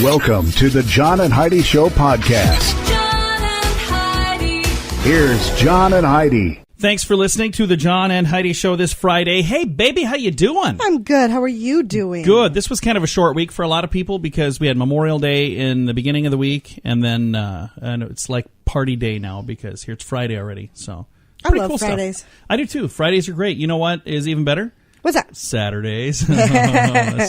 Welcome to the John and Heidi Show podcast. John and Heidi. Here's John and Heidi. Thanks for listening to the John and Heidi Show this Friday. Hey, baby, how you doing? I'm good. How are you doing? Good. This was kind of a short week for a lot of people because we had Memorial Day in the beginning of the week, and then and it's like party day now because here it's Friday already. So I pretty love cool Fridays. Stuff. I do too. Fridays are great. You know what is even better? What's that? Saturdays,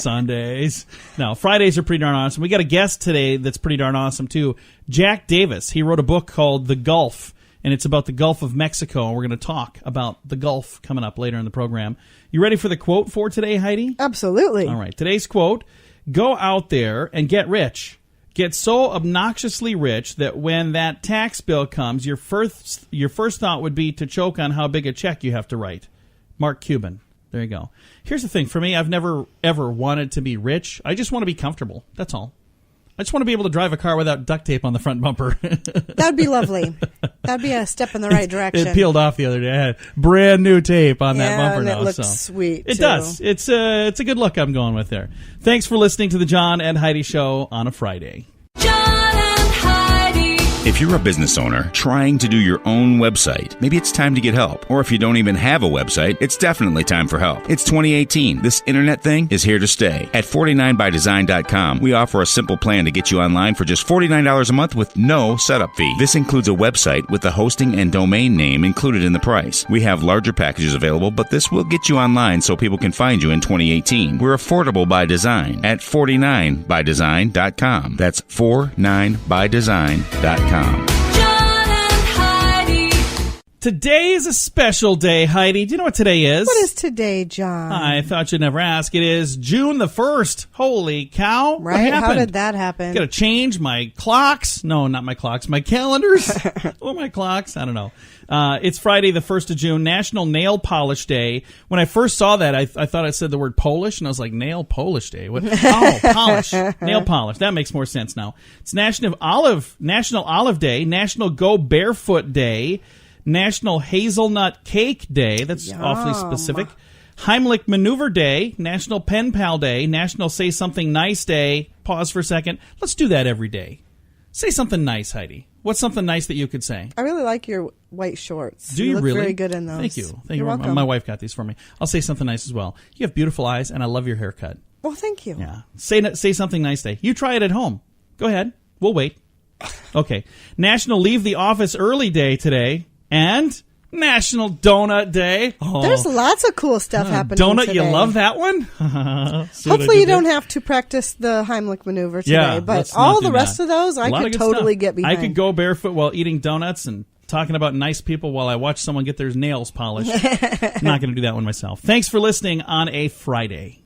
Sundays. No, Fridays are pretty darn awesome. We got a guest today that's pretty darn awesome too. Jack Davis. He wrote a book called The Gulf, and it's about the Gulf of Mexico. And we're going to talk about the Gulf coming up later in the program. You ready for the quote for today, Heidi? Absolutely. All right. Today's quote: "Go out there and get rich. Get so obnoxiously rich that when that tax bill comes, your first thought would be to choke on how big a check you have to write." Mark Cuban. There you go. Here's the thing. For me, I've never, ever wanted to be rich. I just want to be comfortable. That's all. I just want to be able to drive a car without duct tape on the front bumper. That would be lovely. That would be a step in the right direction. It peeled off the other day. I had brand new tape on that bumper and now. It looks sweet, It too. does. It's a good look I'm going with there. Thanks for listening to the John and Heidi Show on a Friday. John and Heidi. If you're a business owner trying to do your own website, maybe it's time to get help. Or if you don't even have a website, it's definitely time for help. It's 2018. This internet thing is here to stay. At 49bydesign.com, we offer a simple plan to get you online for just $49 a month with no setup fee. This includes a website with the hosting and domain name included in the price. We have larger packages available, but this will get you online so people can find you in 2018. We're affordable by design at 49bydesign.com. That's 49bydesign.com. John and Heidi. Today is a special day, Heidi. Do you know what today is? What is today, John? I thought you'd never ask. It is June the 1st. Holy cow. Right? What happened? How did that happen? Got to change my clocks. No, not my clocks. My calendars. Or my clocks. I don't know. It's Friday, the 1st of June, National Nail Polish Day. When I first saw that, I thought it said the word Polish, and I was like, Nail Polish Day? What? Oh, polish. Nail polish. That makes more sense now. It's National Olive Day, National Go Barefoot Day, National Hazelnut Cake Day. That's awfully specific. Heimlich Maneuver Day, National Pen Pal Day, National Say Something Nice Day. Pause for a second. Let's do that every day. Say something nice, Heidi. What's something nice that you could say? I really like your white shorts. Do you look really? Very good in those. Thank you. Thank You're you. welcome. My wife got these for me. I'll say something nice as well. You have beautiful eyes, and I love your haircut. Well, thank you. Yeah. Say something nice day. You try it at home. Go ahead. We'll wait. Okay. National Leave the Office Early Day today, and National Donut Day. Oh. There's lots of cool stuff happening Donut, today. you love that one? Hopefully you don't have to practice the Heimlich maneuver today, Yeah, but let's not all do the rest that. of those I A lot could of good totally stuff. get behind. I could go barefoot while eating donuts and talking about nice people while I watch someone get their nails polished. I'm not going to do that one myself. Thanks for listening on a Friday.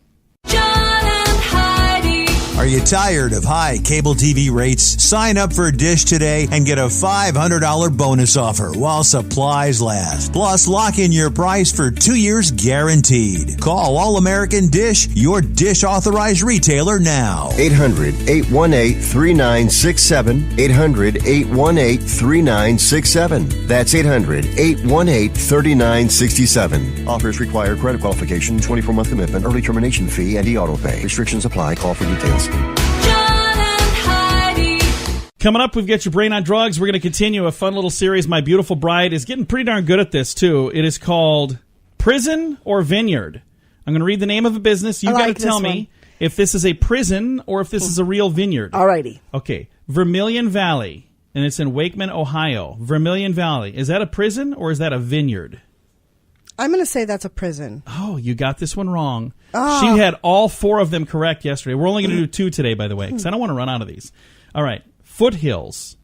John and Heidi. Are you tired of high cable TV rates? Sign up for Dish today and get a $500 bonus offer while supplies last. Plus, lock in your price for 2 years guaranteed. Call All American Dish, your Dish authorized retailer now. 800-818-3967. 800-818-3967. That's 800-818-3967. Offers require credit qualification, 24-month commitment, early termination fee, and e-auto pay. Restrictions apply. Call for details. John and Heidi. Coming up, we've got your brain on drugs. We're going to continue a fun little series. My Beautiful Bride is getting pretty darn good at this, too. It is called Prison or Vineyard. I'm going to read the name of a business. You've got to tell me if this is a prison or if this is a real vineyard. Alrighty. Okay. Vermilion Valley, and it's in Wakeman, Ohio. Vermilion Valley. Is that a prison or is that a vineyard? I'm going to say that's a prison. Oh, you got this one wrong. Oh. She had all 4 of them correct yesterday. We're only going to do 2 today, by the way, because I don't want to run out of these. All right. Foothills.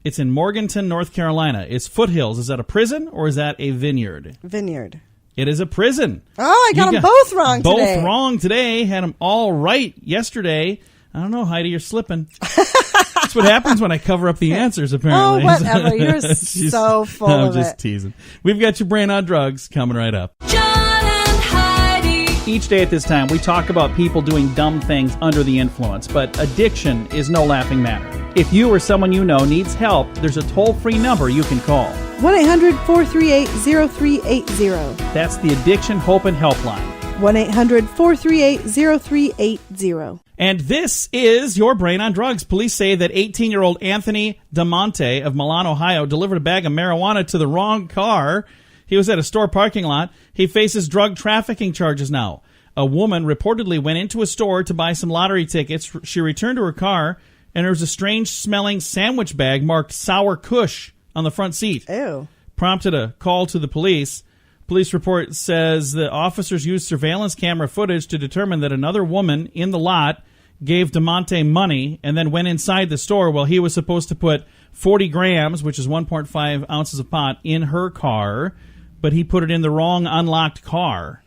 It's in Morganton, North Carolina. It's Foothills. Is that a prison or is that a vineyard? Vineyard. It is a prison. Oh, I got them both wrong today. Both wrong today. Had them all right yesterday. I don't know, Heidi, you're slipping. That's what happens when I cover up the answers, apparently. Oh, whatever. You're so full I'm of just it. teasing. We've got your brain on drugs coming right up. John and Heidi. Each day at this time, we talk about people doing dumb things under the influence, but addiction is no laughing matter. If you or someone you know needs help, there's a toll-free number you can call. 1-800-438-0380. That's the Addiction Hope and Helpline. 1-800-438-0380. And this is Your Brain on Drugs. Police say that 18-year-old Anthony DeMonte of Milan, Ohio, delivered a bag of marijuana to the wrong car. He was at a store parking lot. He faces drug trafficking charges now. A woman reportedly went into a store to buy some lottery tickets. She returned to her car, and there was a strange-smelling sandwich bag marked Sour Kush on the front seat. Ew. Prompted a call to the police. Police report says the officers used surveillance camera footage to determine that another woman in the lot gave DeMonte money and then went inside the store while he was supposed to put 40 grams, which is 1.5 ounces of pot, in her car, but he put it in the wrong unlocked car.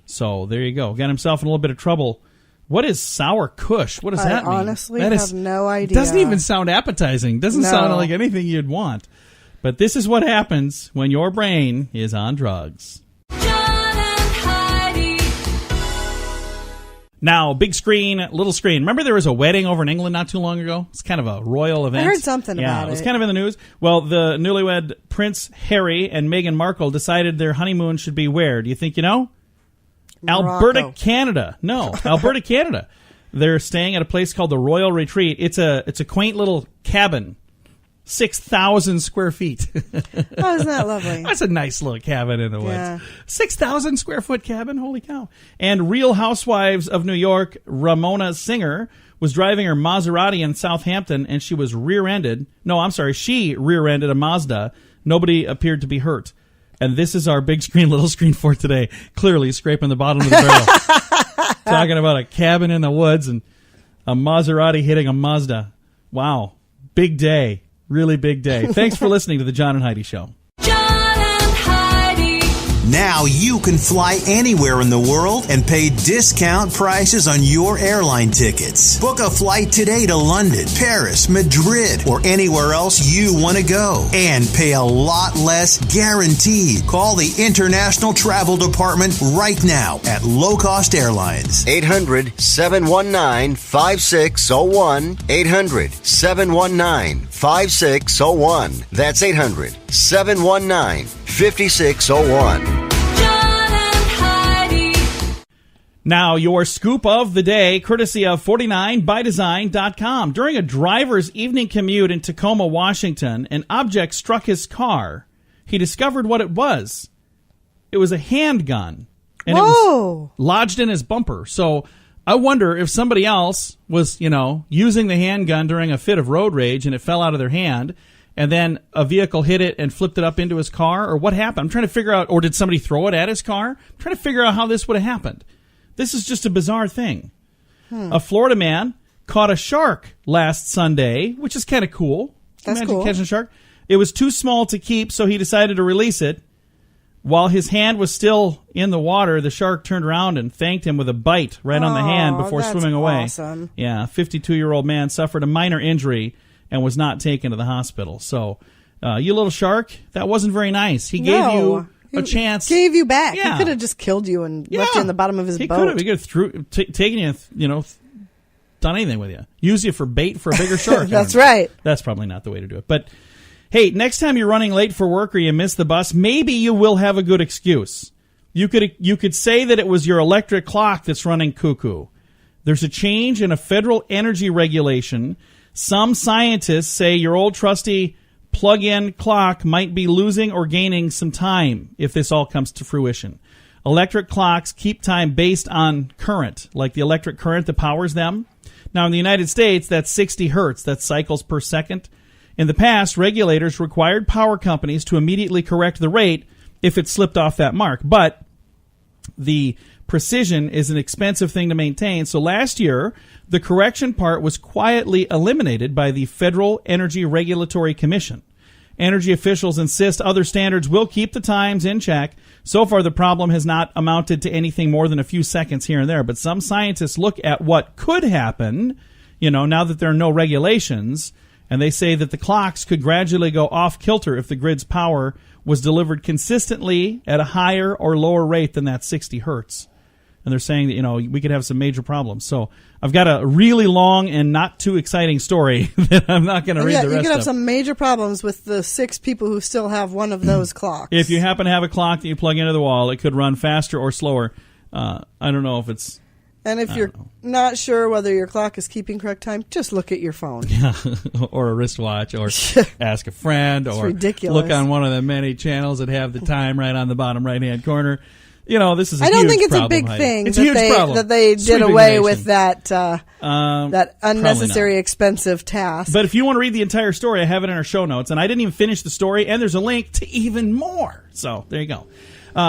So there you go. Got himself in a little bit of trouble. What is Sour Kush? What does that mean? I honestly have no idea. Doesn't even sound appetizing. Doesn't sound like anything you'd want. But this is what happens when your brain is on drugs. John and Heidi. Now, big screen, little screen. Remember there was a wedding over in England not too long ago? It's kind of a royal event. I heard something about it. Yeah, it was kind of in the news. Well, the newlywed Prince Harry and Meghan Markle decided their honeymoon should be where? Do you think you know? Morocco. Alberta, Canada. No, Alberta, Canada. They're staying at a place called the Royal Retreat. It's a quaint little cabin. 6,000 square feet. Oh, isn't that lovely? That's a nice little cabin in the woods. Yeah. 6,000 square foot cabin. Holy cow. And Real Housewives of New York, Ramona Singer, was driving her Maserati in Southampton, and she was rear-ended. No, I'm sorry. She rear-ended a Mazda. Nobody appeared to be hurt. And this is our big screen, little screen for today. Clearly scraping the bottom of the barrel. Talking about a cabin in the woods and a Maserati hitting a Mazda. Wow. Big day. Really big day. Thanks for listening to the John and Heidi Show. John and Heidi. Now you can fly anywhere in the world and pay discount prices on your airline tickets. Book a flight today to London, Paris, Madrid, or anywhere else you want to go. And pay a lot less guaranteed. Call the International Travel Department right now at Low Cost Airlines. 800-719-5601. 800-719-5601. That's 800-719-5601. John and Heidi. Now, your scoop of the day, courtesy of 49bydesign.com. During a driver's evening commute in Tacoma, Washington, an object struck his car. He discovered what it was. It was a handgun. And Whoa. it was lodged in his bumper. So I wonder if somebody else was, using the handgun during a fit of road rage and it fell out of their hand, and then a vehicle hit it and flipped it up into his car, or what happened? I'm trying to figure out, or did somebody throw it at his car? I'm trying to figure out how this would have happened. This is just a bizarre thing. A Florida man caught a shark last Sunday, which is kind of cool. That's Imagine cool. catching a shark. It was too small to keep, so he decided to release it. While his hand was still in the water, the shark turned around and thanked him with a bite right on the hand before that's swimming away. Awesome. Yeah, a 52-year-old man suffered a minor injury and was not taken to the hospital. So, you little shark, that wasn't very nice. He gave you a chance. Gave you back. Yeah. He could have just killed you and left you in the bottom of his boat. He could have taken you, done anything with you. Use you for bait for a bigger shark. That's right. That's probably not the way to do it. But, hey, next time you're running late for work or you miss the bus, maybe you will have a good excuse. You could say that it was your electric clock that's running cuckoo. There's a change in a federal energy regulation. Some scientists say your old trusty plug-in clock might be losing or gaining some time if this all comes to fruition. Electric clocks keep time based on current, like the electric current that powers them. Now, in the United States, that's 60 hertz. That's cycles per second. In the past, regulators required power companies to immediately correct the rate if it slipped off that mark. But the precision is an expensive thing to maintain. So last year, the correction part was quietly eliminated by the Federal Energy Regulatory Commission. Energy officials insist other standards will keep the times in check. So far, the problem has not amounted to anything more than a few seconds here and there. But some scientists look at what could happen, now that there are no regulations, and they say that the clocks could gradually go off kilter if the grid's power was delivered consistently at a higher or lower rate than that 60 hertz. And they're saying that, we could have some major problems. So I've got a really long and not too exciting story that I'm not going to read the rest of. You could have some major problems with the 6 people who still have one of those clocks. If you happen to have a clock that you plug into the wall, it could run faster or slower. I don't know if it's... And if you're not sure whether your clock is keeping correct time, just look at your phone. or a wristwatch, or ask a friend, or ridiculous. Look on one of the many channels that have the time right on the bottom right-hand corner. You know, this is a I don't huge think it's problem, a big Heidi. thing It's a huge problem. that they did Sweeping away the with nation. that unnecessary, expensive task. But if you want to read the entire story, I have it in our show notes, and I didn't even finish the story, and there's a link to even more. So there you go.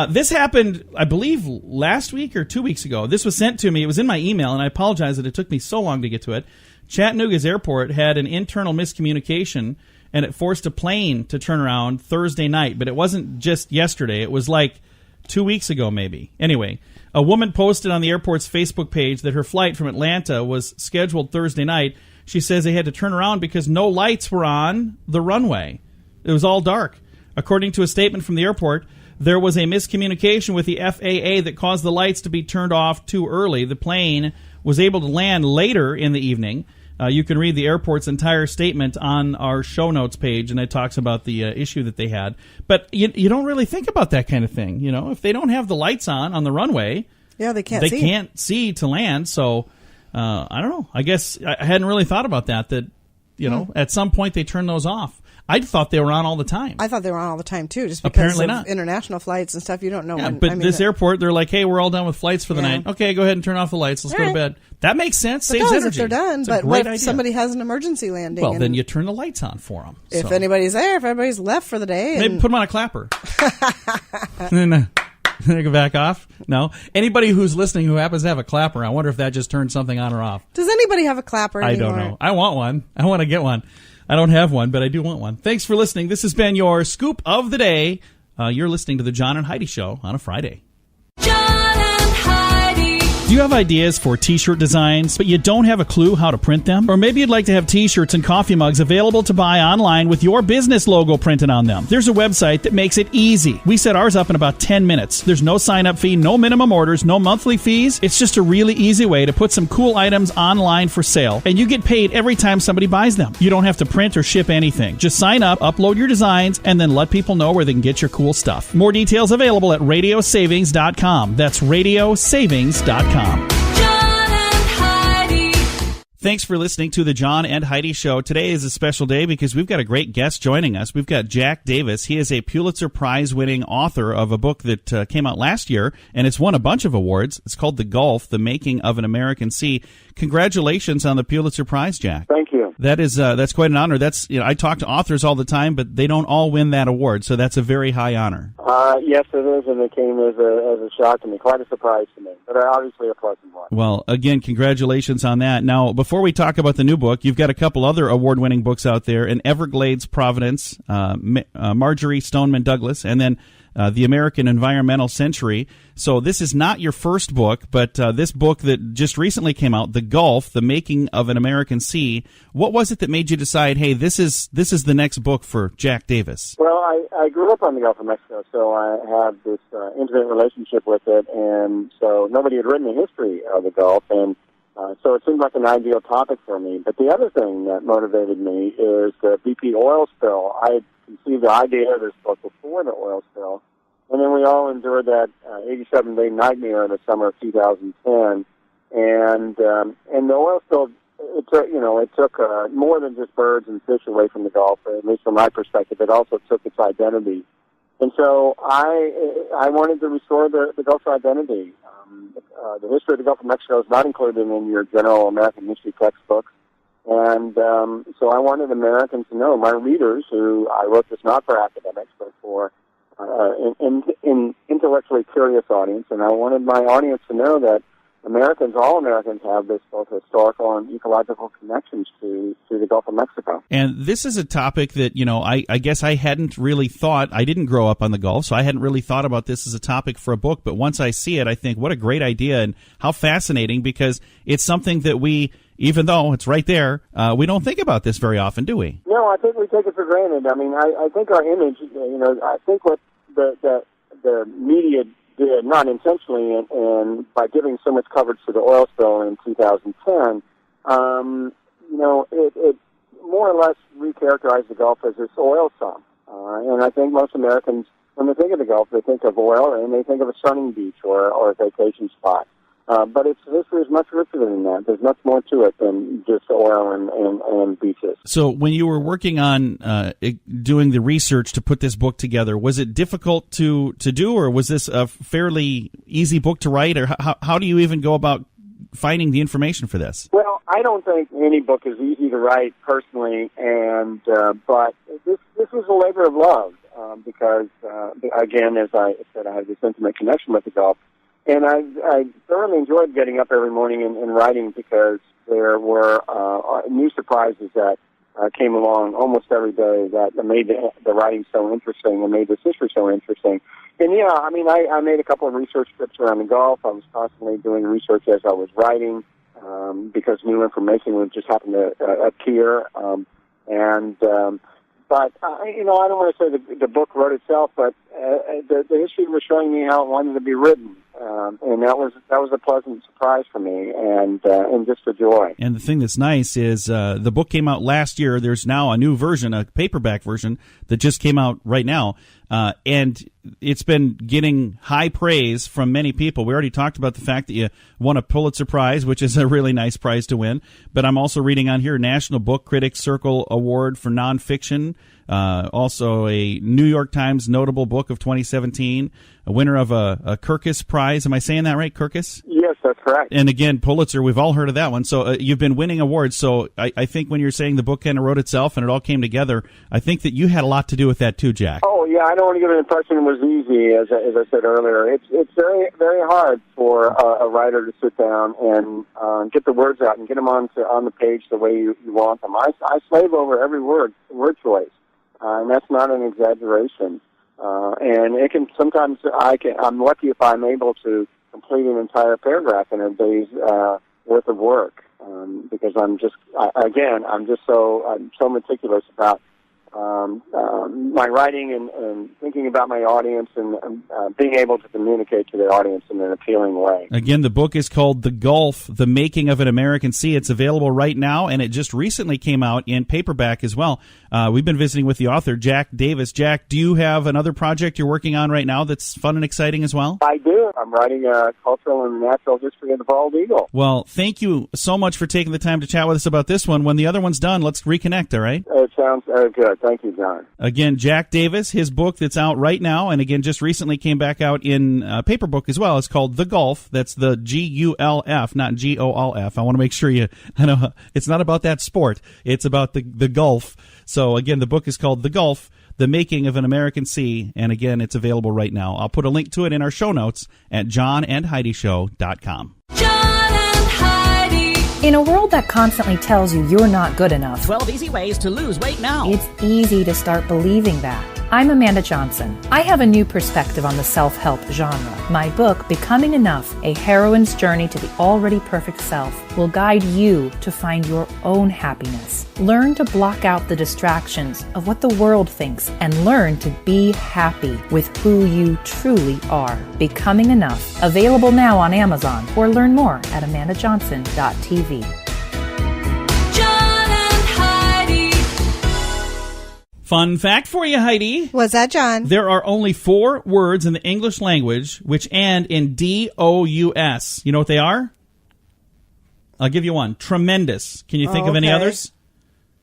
This happened, I believe, last week or 2 weeks ago. This was sent to me. It was in my email, and I apologize that it took me so long to get to it. Chattanooga's airport had an internal miscommunication, and it forced a plane to turn around Thursday night. But it wasn't just yesterday. It was like 2 weeks ago, maybe. Anyway, a woman posted on the airport's Facebook page that her flight from Atlanta was scheduled Thursday night. She says they had to turn around because no lights were on the runway. It was all dark. According to a statement from the airport, there was a miscommunication with the FAA that caused the lights to be turned off too early. The plane was able to land later in the evening. You can read the airport's entire statement on our show notes page, and it talks about the issue that they had. But you don't really think about that kind of thing. You know, if they don't have the lights on the runway, they can't see to land. So I don't know. I guess I hadn't really thought about that. That at some point they turn those off. I thought they were on all the time. I thought they were on all the time, too, just because Apparently of not. international flights and stuff. You don't know when. But this airport, they're like, hey, we're all done with flights for the night. Okay, go ahead and turn off the lights. Let's go to bed. That makes sense. Saves energy. If they're done. It's but a what great if idea. somebody has an emergency landing? Well, then you turn the lights on for them. If anybody's there, if everybody's left for the day. Maybe put them on a clapper. And then they go back off. No. Anybody who's listening who happens to have a clapper, I wonder if that just turns something on or off. Does anybody have a clapper anymore? I don't know. I want one. I want to get one. I don't have one, but I do want one. Thanks for listening. This has been your Scoop of the Day. You're listening to the John and Heidi Show on a Friday. John and Heidi. Do you have ideas for T-shirt designs, but you don't have a clue how to print them? Or maybe you'd like to have T-shirts and coffee mugs available to buy online with your business logo printed on them. There's a website that makes it easy. We set ours up in about 10 minutes. There's no sign-up fee, no minimum orders, no monthly fees. It's just a really easy way to put some cool items online for sale, and you get paid every time somebody buys them. You don't have to print or ship anything. Just sign up, upload your designs, and then let people know where they can get your cool stuff. More details available at radiosavings.com. That's radiosavings.com. John and Heidi. Thanks for listening to the John and Heidi Show. Today is a special day because we've got a great guest joining us. We've got Jack Davis. He is a Pulitzer Prize-winning author of a book that came out last year, and it's won a bunch of awards. It's called The Gulf, The Making of an American Sea. Congratulations on the Pulitzer Prize, Jack. Thank you. That's quite an honor. I talk to authors all the time, but they don't all win that award, so that's a very high honor. Yes, it is, and it came as a shock to me, quite a surprise to me, but obviously a pleasant one. Well, again, congratulations on that. Now, before we talk about the new book, you've got a couple other award-winning books out there, In Everglades, Providence, Marjorie Stoneman Douglas, and then The American Environmental Century. So this is not your first book, but this book that just recently came out, The Gulf, The Making of an American Sea. What was it that made you decide, hey, this is the next book for Jack Davis? Well, I grew up on the Gulf of Mexico, so I have this intimate relationship with it, and so nobody had written a history of the Gulf, and so it seemed like an ideal topic for me. But the other thing that motivated me is the BP oil spill. I had conceived the idea of this book before the oil spill, and then we all endured that 87-day nightmare in the summer of 2010. And the oil spill, it took more than just birds and fish away from the Gulf, at least from my perspective. It also took its identity. And so I wanted to restore the Gulf's identity. The history of the Gulf of Mexico is not included in your general American history textbooks. And so I wanted Americans to know, my readers, who I wrote this not for academics, but for an intellectually curious audience, and I wanted my audience to know that all Americans have this both historical and ecological connections to the Gulf of Mexico. And this is a topic that, I guess I hadn't really thought. I didn't grow up on the Gulf, so I hadn't really thought about this as a topic for a book. But once I see it, I think, what a great idea and how fascinating, because it's something that we, even though it's right there, we don't think about this very often, do we? No, I think we take it for granted. I mean, I think our image, I think what the media did, not intentionally, and by giving so much coverage to the oil spill in 2010, it more or less recharacterized the Gulf as this oil sump. And I think most Americans when they think of the Gulf, they think of oil and they think of a sunning beach or a vacation spot. But its history is much richer than that. There's much more to it than just oil and beaches. So when you were working on doing the research to put this book together, was it difficult to do, or was this a fairly easy book to write, or how do you even go about finding the information for this? Well, I don't think any book is easy to write personally, and but this was a labor of love because, again, as I said, I have this intimate connection with the Gulf. And I thoroughly enjoyed getting up every morning and writing because there were new surprises that came along almost every day that made the writing so interesting and made this history so interesting. And yeah, I mean, I made a couple of research trips around the Gulf. I was constantly doing research as I was writing because new information would just happen to appear. But I don't want to say the book wrote itself, but the history was showing me how it wanted to be written. And that was a pleasant surprise for me, and just a joy. And the thing that's nice is the book came out last year. There's now a new version, a paperback version that just came out right now, and it's been getting high praise from many people. We already talked about the fact that you won a Pulitzer Prize, which is a really nice prize to win. But I'm also reading on here National Book Critics Circle Award for Nonfiction. Also a New York Times Notable Book of 2017, a winner of a Kirkus Prize. Am I saying that right, Kirkus? Yes, that's correct. And again, Pulitzer, we've all heard of that one. So you've been winning awards. So I think when you're saying the book kind of wrote itself and it all came together, I think that you had a lot to do with that too, Jack. Oh, yeah, I don't want to give an impression it was easy, as I said earlier. It's very, very hard for a writer to sit down and get the words out and get them on the page the way you want them. I slave over every word choice. And that's not an exaggeration. And it can sometimes I'm lucky if I'm able to complete an entire paragraph in a day's worth of work because I'm so meticulous about my writing and thinking about my audience and being able to communicate to the audience in an appealing way. Again, the book is called The Gulf, The Making of an American Sea. It's available right now, and it just recently came out in paperback as well. We've been visiting with the author, Jack Davis. Jack, do you have another project you're working on right now that's fun and exciting as well? I do. I'm writing a cultural and natural history of the bald eagle. Well, thank you so much for taking the time to chat with us about this one. When the other one's done, let's reconnect, all right? It sounds good. Thank you, John. Again, Jack Davis, his book that's out right now, and again, just recently came back out in paper book as well. It's called The Gulf. That's the Gulf, not GOLF. I want to make sure I know it's not about that sport. It's about the Gulf. So again, the book is called The Gulf, The Making of an American Sea, and again, it's available right now. I'll put a link to it in our show notes at johnandheidishow.com. John and Heidi. In a world that constantly tells you you're not good enough, 12 easy ways to lose weight now. it's easy to start believing that. I'm Amanda Johnson. I have a new perspective on the self-help genre. My book, Becoming Enough, A Heroine's Journey to the Already Perfect Self, will guide you to find your own happiness. Learn to block out the distractions of what the world thinks and learn to be happy with who you truly are. Becoming Enough, available now on Amazon, or learn more at amandajohnson.tv. John and Heidi. Fun fact for you, Heidi. What's that, John? There are only 4 words in the English language which end in D-O-U-S. You know what they are? I'll give you one. Tremendous. Can you think of any others?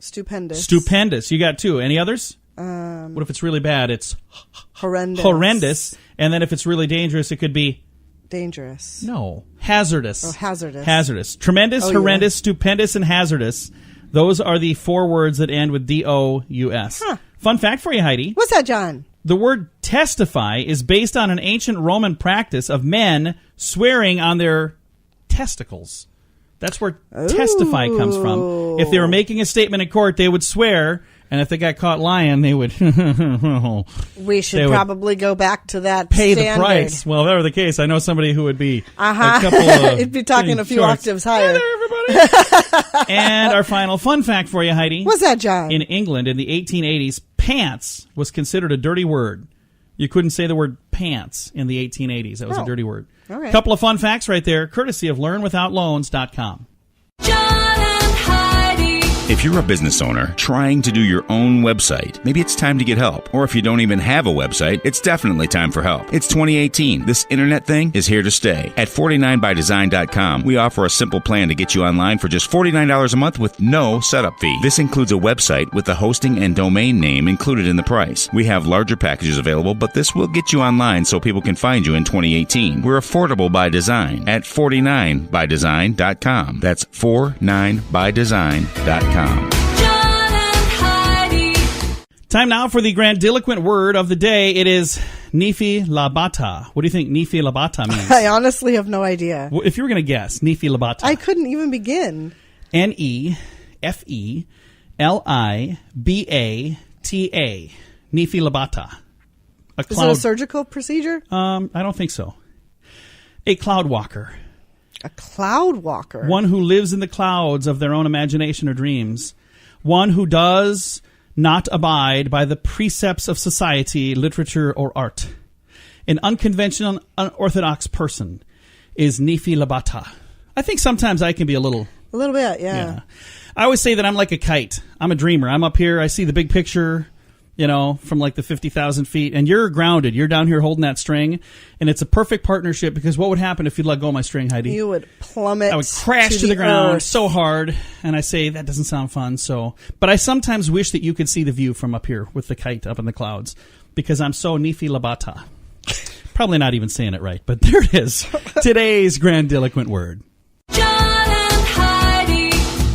Stupendous. Stupendous. You got 2. Any others? What if it's really bad? It's Horrendous. horrendous. And then if it's really dangerous, it could be... Dangerous. No. Hazardous. Oh, hazardous. Hazardous. Tremendous, horrendous, stupendous, and hazardous. Those are the 4 words that end with D-O-U-S. Huh. Fun fact for you, Heidi. What's that, John? The word testify is based on an ancient Roman practice of men swearing on their testicles. That's where testify comes from. If they were making a statement in court, they would swear, and if they got caught lying, they would... We should probably go back to that pay standard. the price. Well, if that were the case, I know somebody who would be a couple of... It'd be talking a few octaves higher. Hi there, everybody. And our final fun fact for you, Heidi. What's that, John? In England, in the 1880s, pants was considered a dirty word. You couldn't say the word pants in the 1880s. That was a dirty word. Okay. Couple of fun facts right there, courtesy of LearnWithoutLoans.com. John and Heidi. If you're a business owner trying to do your own website, maybe it's time to get help. Or if you don't even have a website, it's definitely time for help. It's 2018. This internet thing is here to stay. At 49bydesign.com, we offer a simple plan to get you online for just $49 a month with no setup fee. This includes a website with the hosting and domain name included in the price. We have larger packages available, but this will get you online so people can find you in 2018. We're affordable by design at 49bydesign.com. That's 49bydesign.com. John and Heidi. Time now for the grandiloquent word of the day. It is Nefi Labata. What do you think Nefi Labata means? I honestly have no idea. Well, if you were going to guess, Nefi Labata. I couldn't even begin. Nefilibata. Nefi Labata. Is it a surgical procedure? I don't think so. A cloud walker. A cloud walker. One who lives in the clouds of their own imagination or dreams. One who does not abide by the precepts of society, literature, or art. An unconventional, unorthodox person is Nefi Labata. I think sometimes I can be a little bit, yeah. I always say that I'm like a kite. I'm a dreamer. I'm up here. I see the big picture, from like the 50,000 feet. And you're grounded. You're down here holding that string. And it's a perfect partnership because what would happen if you let go of my string, Heidi? You would plummet. I would crash to the ground so hard. And I say, that doesn't sound fun. But I sometimes wish that you could see the view from up here with the kite up in the clouds because I'm so Nefi Labata. Probably not even saying it right, but there it is. Today's grandiloquent word.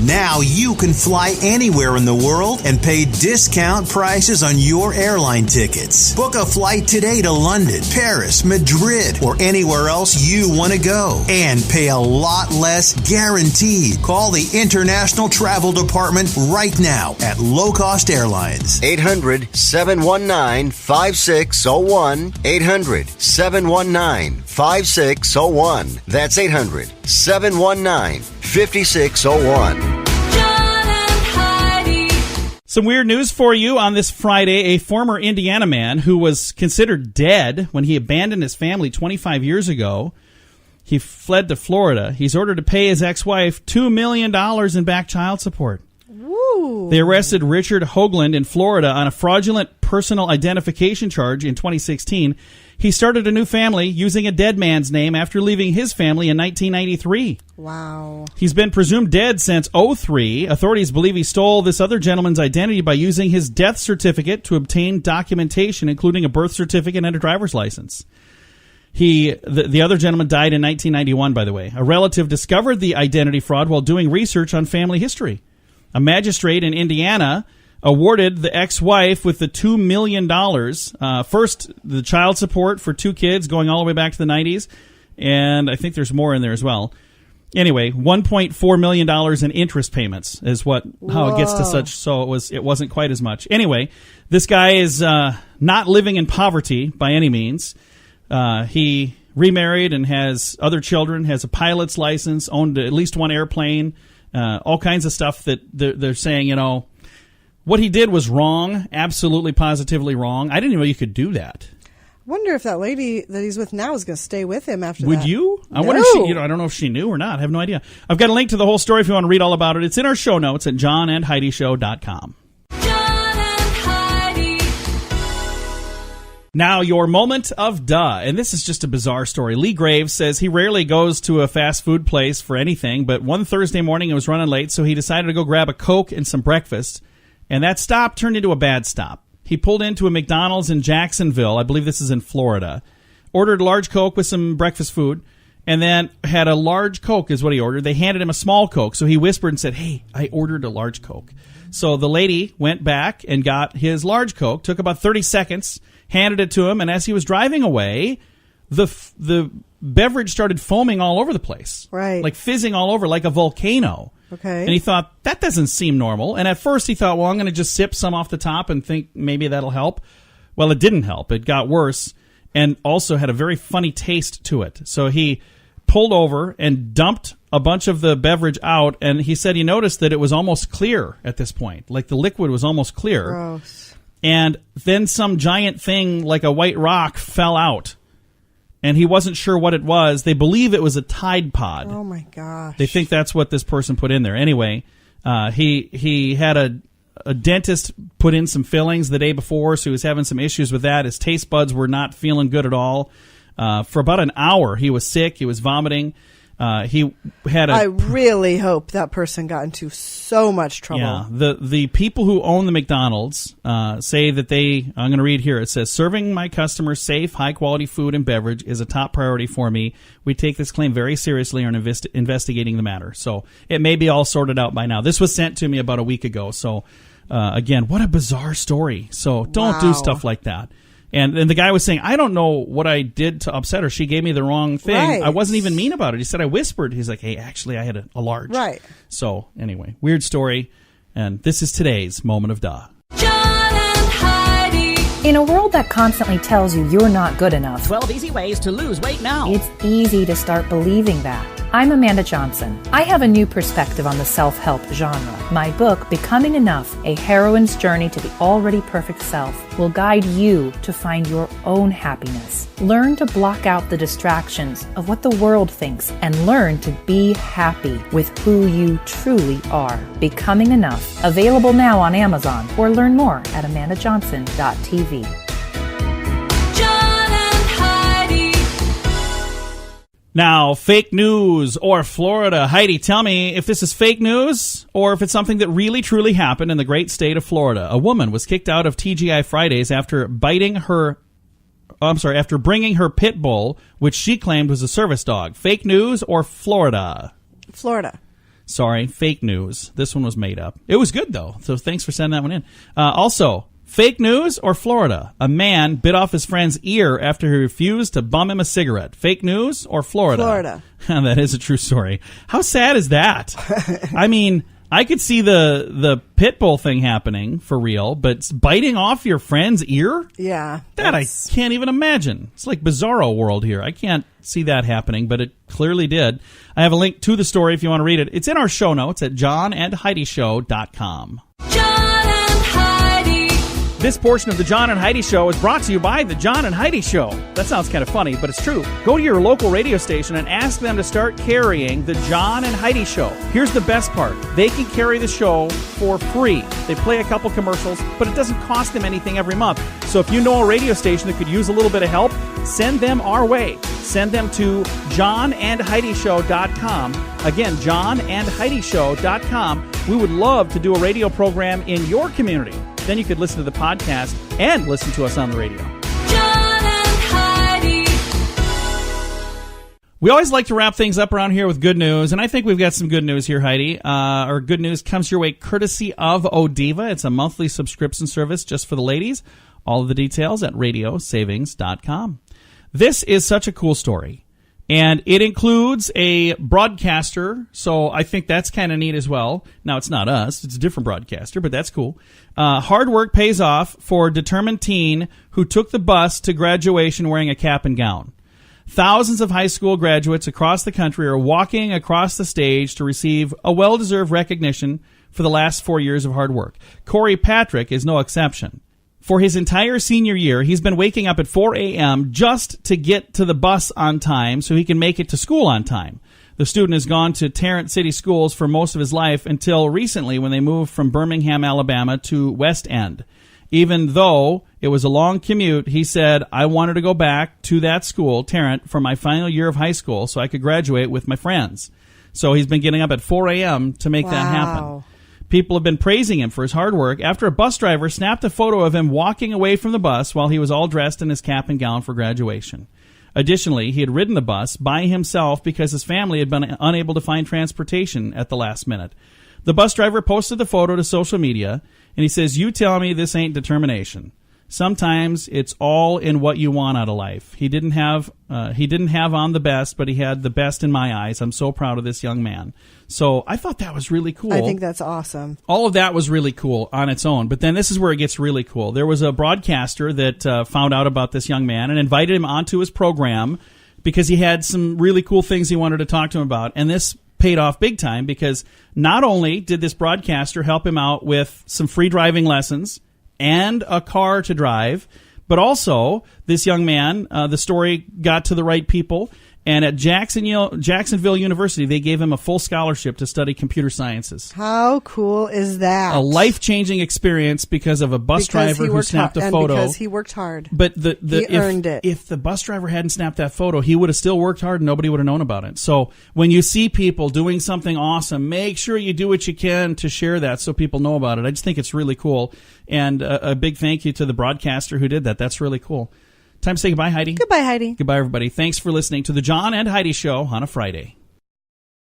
Now you can fly anywhere in the world and pay discount prices on your airline tickets. Book a flight today to London, Paris, Madrid, or anywhere else you want to go. And pay a lot less guaranteed. Call the International Travel Department right now at Low Cost Airlines. 800-719-5601. 800-719-5601. That's 800-719-5601. Some weird news for you on this Friday. A former Indiana man who was considered dead when he abandoned his family 25 years ago. He fled to Florida. He's ordered to pay his ex-wife $2 million in back child support. Woo. They arrested Richard Hoagland in Florida on a fraudulent personal identification charge in 2016. He started a new family using a dead man's name after leaving his family in 1993. Wow. He's been presumed dead since 2003. Authorities believe he stole this other gentleman's identity by using his death certificate to obtain documentation, including a birth certificate and a driver's license. The other gentleman died in 1991, by the way. A relative discovered the identity fraud while doing research on family history. A magistrate in Indiana awarded the ex-wife with the $2 million. First, the child support for 2 kids going all the way back to the 90s. And I think there's more in there as well. Anyway, $1.4 million in interest payments is how it gets to such. So it wasn't quite as much. Anyway, this guy is not living in poverty by any means. He remarried and has other children, has a pilot's license, owned at least one airplane, all kinds of stuff that they're saying, what he did was wrong, absolutely positively wrong. I didn't even know you could do that. Wonder if that lady that he's with now is going to stay with him after that. Would you? I No. wonder if she, I don't know if she knew or not. I have no idea. I've got a link to the whole story if you want to read all about it. It's in our show notes at johnandheidishow.com. Now, your moment of duh. And this is just a bizarre story. Lee Graves says he rarely goes to a fast food place for anything, but one Thursday morning it was running late, so he decided to go grab a Coke and some breakfast. And that stop turned into a bad stop. He pulled into a McDonald's in Jacksonville. I believe this is in Florida. Ordered a large Coke with some breakfast food, and then had a large Coke is what he ordered. They handed him a small Coke, so he whispered and said, "Hey, I ordered a large Coke." So the lady went back and got his large Coke, took about 30 seconds, handed it to him, and as he was driving away, the beverage started foaming all over the place. Right. Like fizzing all over like a volcano. Okay. And he thought, that doesn't seem normal. And at first he thought, well, I'm going to just sip some off the top and think maybe that'll help. Well, it didn't help. It got worse and also had a very funny taste to it. So he pulled over and dumped a bunch of the beverage out, and he said he noticed that it was almost clear at this point. Like the liquid was almost clear. Gross. And then some giant thing like a white rock fell out. And he wasn't sure what it was. They believe it was a Tide Pod. Oh, my gosh. They think that's what this person put in there. Anyway, He had a dentist put in some fillings the day before, so he was having some issues with that. His taste buds were not feeling good at all. For about an hour, he was sick. He was vomiting. He had I really hope that person got into so much trouble. Yeah, the people who own the McDonald's say that I'm going to read here. It says, serving my customers safe, high-quality food and beverage is a top priority for me. We take this claim very seriously and are investigating the matter. So it may be all sorted out by now. This was sent to me about a week ago. So, again, what a bizarre story. So don't do stuff like that. And the guy was saying, I don't know what I did to upset her. She gave me the wrong thing. Right. I wasn't even mean about it. He said I whispered. He's like, hey, actually, I had a large. Right. So, anyway, weird story. And this is today's Moment of Duh. John and Heidi. In a world that constantly tells you you're not good enough, 12 easy ways to lose weight now. it's easy to start believing that. I'm Amanda Johnson. I have a new perspective on the self-help genre. My book, Becoming Enough, A Heroine's Journey to the Already Perfect Self, will guide you to find your own happiness. Learn to block out the distractions of what the world thinks and learn to be happy with who you truly are. Becoming Enough, available now on Amazon, or learn more at amandajohnson.tv. Now, fake news or Florida. Heidi, tell me if this is fake news or if it's something that really, truly happened in the great state of Florida. A woman was kicked out of TGI Fridays after bringing her pit bull, which she claimed was a service dog. Fake news or Florida? Florida. Sorry, fake news. This one was made up. It was good, though, so thanks for sending that one in. Also, fake news or Florida? A man bit off his friend's ear after he refused to bum him a cigarette. Fake news or Florida? Florida. That is a true story. How sad is that? I mean, I could see the pit bull thing happening for real, but biting off your friend's ear? Yeah. That I can't even imagine. It's like Bizarro world here. I can't see that happening, but it clearly did. I have a link to the story if you want to read it. It's in our show notes at johnandheidishow.com. This portion of the John and Heidi Show is brought to you by the John and Heidi Show. That sounds kind of funny, but it's true. Go to your local radio station and ask them to start carrying the John and Heidi Show. Here's the best part. They can carry the show for free. They play a couple commercials, but it doesn't cost them anything every month. So if you know a radio station that could use a little bit of help, send them our way. Send them to johnandheidishow.com. Again, johnandheidishow.com. We would love to do a radio program in your community. Then you could listen to the podcast and listen to us on the radio. John and Heidi. We always like to wrap things up around here with good news, and I think we've got some good news here, Heidi. Our good news comes your way courtesy of Odiva. It's a monthly subscription service just for the ladies. All of the details at radiosavings.com. This is such a cool story. And it includes a broadcaster, so I think that's kind of neat as well. Now, it's not us. It's a different broadcaster, but that's cool. Hard work pays off for a determined teen who took the bus to graduation wearing a cap and gown. Thousands of high school graduates across the country are walking across the stage to receive a well-deserved recognition for the last 4 years of hard work. Corey Patrick is no exception. For his entire senior year, he's been waking up at 4 a.m. just to get to the bus on time so he can make it to school on time. The student has gone to Tarrant City Schools for most of his life until recently when they moved from Birmingham, Alabama to West End. Even though it was a long commute, he said, I wanted to go back to that school, Tarrant, for my final year of high school so I could graduate with my friends. So he's been getting up at 4 a.m. to make that happen. People have been praising him for his hard work after a bus driver snapped a photo of him walking away from the bus while he was all dressed in his cap and gown for graduation. Additionally, he had ridden the bus by himself because his family had been unable to find transportation at the last minute. The bus driver posted the photo to social media, and he says, "You tell me this ain't determination. Sometimes it's all in what you want out of life. He didn't have on the best, but he had the best in my eyes. I'm so proud of this young man." So I thought that was really cool. I think that's awesome. All of that was really cool on its own. But then this is where it gets really cool. There was a broadcaster that found out about this young man and invited him onto his program because he had some really cool things he wanted to talk to him about. And this paid off big time because not only did this broadcaster help him out with some free driving lessons and a car to drive, but also this young man, the story got to the right people, And at Jacksonville University, they gave him a full scholarship to study computer sciences. How cool is that? A life-changing experience because of a bus driver who snapped a photo. Because he worked hard. But he earned it. If the bus driver hadn't snapped that photo, he would have still worked hard and nobody would have known about it. So when you see people doing something awesome, make sure you do what you can to share that so people know about it. I just think it's really cool. And a big thank you to the broadcaster who did that. That's really cool. Time to say goodbye, Heidi. Goodbye, Heidi. Goodbye, everybody. Thanks for listening to the John and Heidi Show on a Friday.